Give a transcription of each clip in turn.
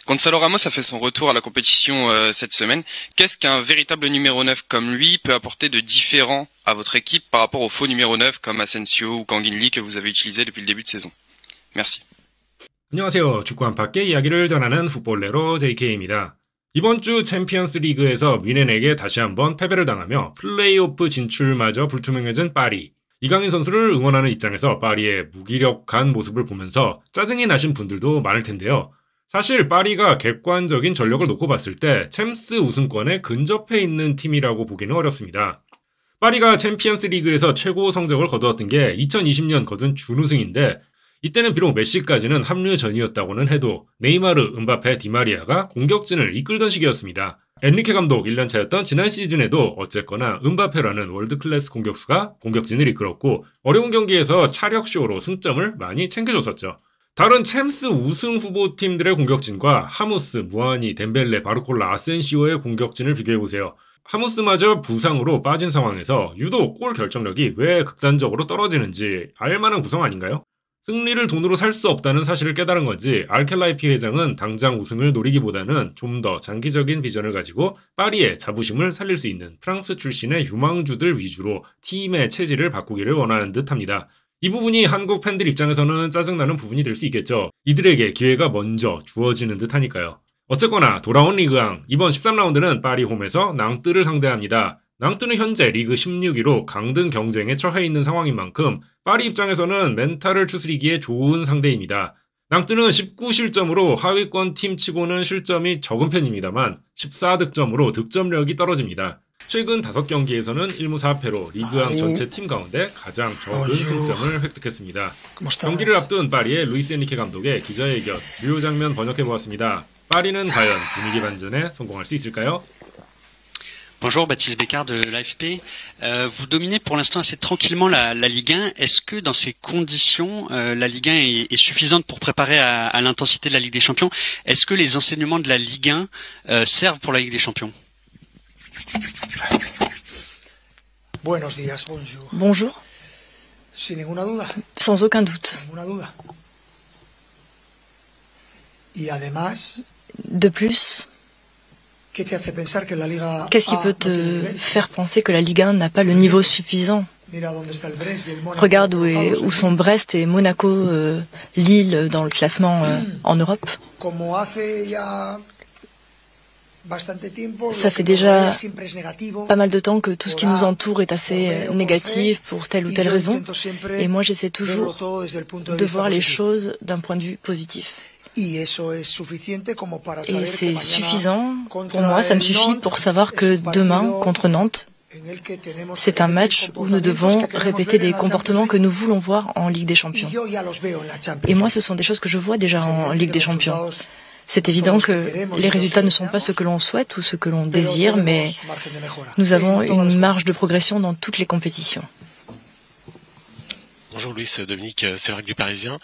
Gonzalo Ramos a fait son retour à la compétition cette semaine. Qu'est-ce qu'un véritable numéro 9 comme lui peut apporter de différent à votre équipe par rapport aux faux numéro 9 comme Asensio ou Kang In Lee que vous avez utilisés depuis le début de saison? Merci. 안녕하세요. 축구 안팎의 이야기를 전하는 풋볼레로 JK입니다. 이번 주 챔피언스 리그에서 뮌헨에게 다시 한번 패배를 당하며 플레이오프 진출마저 불투명해진 파리. 이강인 선수를 응원하는 입장에서 파리의 무기력한 모습을 보면서 짜증이 나신 분들도 많을 텐데요. 사실 파리가 객관적인 전력을 놓고 봤을 때 챔스 우승권에 근접해 있는 팀이라고 보기는 어렵습니다. 파리가 챔피언스 리그에서 최고 성적을 거두었던 게 2020년 거둔 준우승인데 이때는 비록 메시까지는 합류 전이었다고는 해도 네이마르, 음바페, 디마리아가 공격진을 이끌던 시기였습니다. 엔리케 감독 1년차였던 지난 시즌에도 어쨌거나 음바페라는 월드클래스 공격수가 공격진을 이끌었고 어려운 경기에서 차력쇼로 승점을 많이 챙겨줬었죠. 다른 챔스 우승 후보팀들의 공격진과 하무스, 무아니, 덴벨레, 바르콜라, 아센시오의 공격진을 비교해보세요. 하무스마저 부상으로 빠진 상황에서 유독 골 결정력이 왜 극단적으로 떨어지는지 알만한 구성 아닌가요? 승리를 돈으로 살 수 없다는 사실을 깨달은 건지 알켈라이피 회장은 당장 우승을 노리기보다는 좀 더 장기적인 비전을 가지고 파리의 자부심을 살릴 수 있는 프랑스 출신의 유망주들 위주로 팀의 체질을 바꾸기를 원하는 듯합니다. 이 부분이 한국 팬들 입장에서는 짜증나는 부분이 될 수 있겠죠. 이들에게 기회가 먼저 주어지는 듯하니까요. 어쨌거나 돌아온 리그왕 이번 13라운드는 파리 홈에서 낭뜨를 상대합니다. 낭뜨는 현재 리그 16위로 강등 경쟁에 처해 있는 상황인 만큼 파리 입장에서는 멘탈을 추스리기에 좋은 상대입니다. 낭뜨는 19실점으로 하위권 팀치고는 실점이 적은 편입니다만 14득점으로 득점력이 떨어집니다. 최근 5경기에서는 1무 4패로 리그왕 전체 팀 가운데 가장 적은 승점을 획득했습니다. 경기를 앞둔 파리의 루이스 엔리케 감독의 기자회견, 유효 장면 번역해보았습니다. 파리는 과연 분위기 반전에 성공할 수 있을까요? Bonjour, Baptiste Bécard de l'AFP. Vous dominez pour l'instant assez tranquillement la Ligue 1. Est-ce que dans ces conditions, la Ligue 1 est suffisante pour préparer à l'intensité de la Ligue des Champions? Est-ce que les enseignements de la Ligue 1 servent pour la Ligue des Champions? Buenos días, bonjour. Bonjour. Sin ninguna duda. Sans aucun doute. Ninguna duda. Y además. De plus. Qu'est-ce qui peut te faire penser que la Ligue 1 n'a pas le niveau suffisant? Regarde où sont Brest et Monaco, Lille dans le classement en Europe. Ça fait déjà pas mal de temps que tout ce qui nous entoure est assez négatif pour telle ou telle raison. Et moi, j'essaie toujours de voir les choses d'un point de vue positif. Et c'est suffisant, pour moi, ça me suffit pour savoir que demain, contre Nantes, c'est un match où nous devons répéter des comportements que nous voulons voir en Ligue des Champions. Et moi, ce sont des choses que je vois déjà en Ligue des Champions. C'est évident que les résultats ne sont pas ce que l'on souhaite ou ce que l'on désire, mais nous avons une marge de progression dans toutes les compétitions. Bonjour Louis, c'est Dominique Sévrac du Parisien.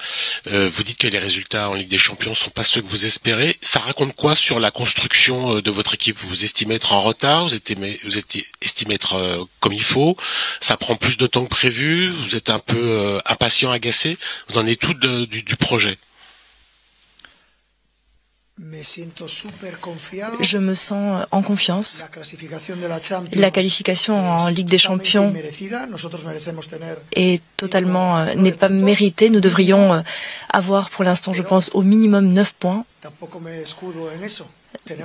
Vous dites que les résultats en Ligue des Champions ne sont pas ceux que vous espérez. Ça raconte quoi sur la construction de votre équipe? Vous estimez être en retard? Vous estimez être comme il faut? Ça prend plus de temps que prévu? Vous êtes un peu impatient, agacé? Vous en êtes tout du projet? Je me sens en confiance. La qualification en Ligue des Champions est n'est pas méritée. Nous devrions avoir pour l'instant, je pense, au minimum 9 points.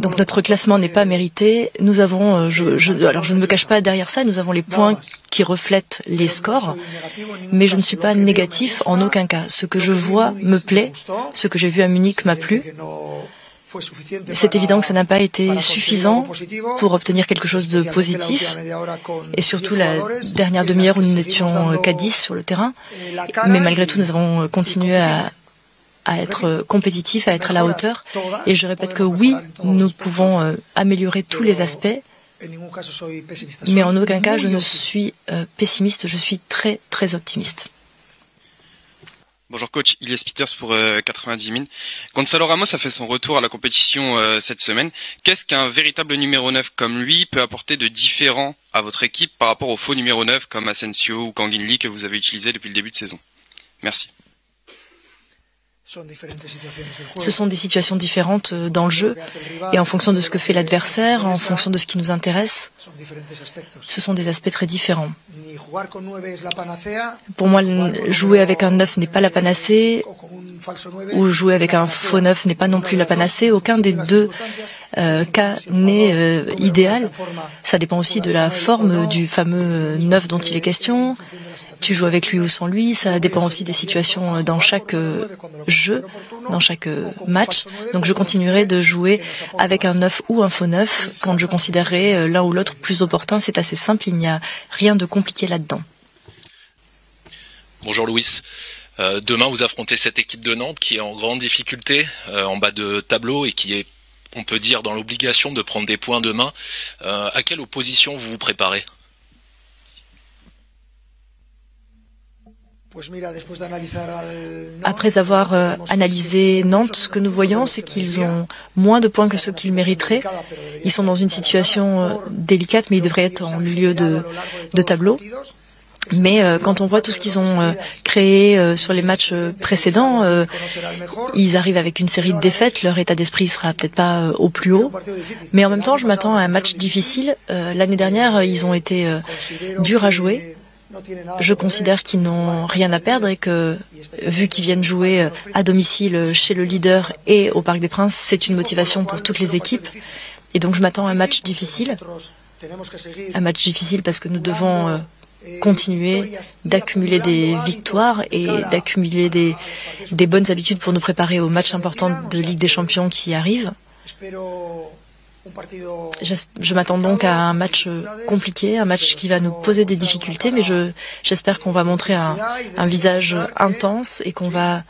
Donc notre classement n'est pas mérité. Nous avons, alors je ne me cache pas derrière ça, nous avons les points qui reflètent les scores, mais je ne suis pas négatif en aucun cas. Ce que je vois me plaît, ce que j'ai vu à Munich m'a plu. C'est évident que ça n'a pas été suffisant pour obtenir quelque chose de positif, et surtout la dernière demi-heure où nous n'étions qu'à 10 sur le terrain. Mais malgré tout, nous avons continué à être compétitifs, à être à la hauteur. Et je répète que oui, nous pouvons améliorer tous les aspects, mais en aucun cas je ne suis pessimiste, je suis très très optimiste. Bonjour coach, Ilyes Peters pour 90 000. Gonzalo Ramos a fait son retour à la compétition cette semaine. Qu'est-ce qu'un véritable numéro 9 comme lui peut apporter de différent à votre équipe par rapport aux faux numéro 9 comme Asensio ou Kang In Lee que vous avez utilisés depuis le début de saison? Merci. Ce sont des situations différentes dans le jeu et en fonction de ce que fait l'adversaire, en fonction de ce qui nous intéresse, ce sont des aspects très différents. Pour moi, jouer avec un 9 n'est pas la panacée, ou jouer avec un faux 9 n'est pas non plus la panacée. Aucun des deux cas n'est idéal. Ça dépend aussi de la forme du fameux 9 dont il est question. Tu joues avec lui ou sans lui, ça dépend aussi des situations dans chaque jeu, dans chaque match. Donc je continuerai de jouer avec un 9 ou un faux 9 quand je considérerai l'un ou l'autre plus opportun. C'est assez simple, il n'y a rien de compliqué là-dedans. Bonjour Louis. Demain, vous affrontez cette équipe de Nantes qui est en grande difficulté en bas de tableau et qui est, on peut dire, dans l'obligation de prendre des points demain. À quelle opposition vous vous préparez ? Après avoir analysé Nantes, ce que nous voyons, c'est qu'ils ont moins de points que ce qu'ils mériteraient. Ils sont dans une situation délicate, mais ils devraient être en milieu de tableau. Mais quand on voit tout ce qu'ils ont créé sur les matchs précédents, ils arrivent avec une série de défaites. Leur état d'esprit sera peut-être pas au plus haut. Mais en même temps, je m'attends à un match difficile. L'année dernière, ils ont été durs à jouer. Je considère qu'ils n'ont rien à perdre et que, vu qu'ils viennent jouer à domicile chez le leader et au Parc des Princes, c'est une motivation pour toutes les équipes. Et donc je m'attends à un match difficile. Un match difficile parce que nous devons continuer d'accumuler des victoires et d'accumuler des bonnes habitudes pour nous préparer aux matchs importants de Ligue des Champions qui arrivent. Je m'attends donc à un match compliqué, un match qui va nous poser des difficultés, mais j'espère qu'on va montrer un visage intense et qu'on va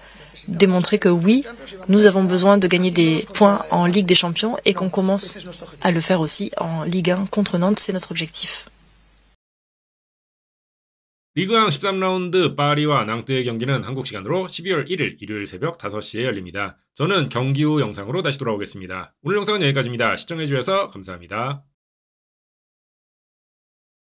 démontrer que oui, nous avons besoin de gagner des points en Ligue des Champions et qu'on commence à le faire aussi en Ligue 1 contre Nantes, c'est notre objectif. 리그왕 13라운드 파리와 낭뜨의 경기는 한국 시간으로 12월 1일 일요일 새벽 5시에 열립니다. 저는 경기 후 영상으로 다시 돌아오겠습니다. 오늘 영상은 여기까지입니다. 시청해주셔서 감사합니다.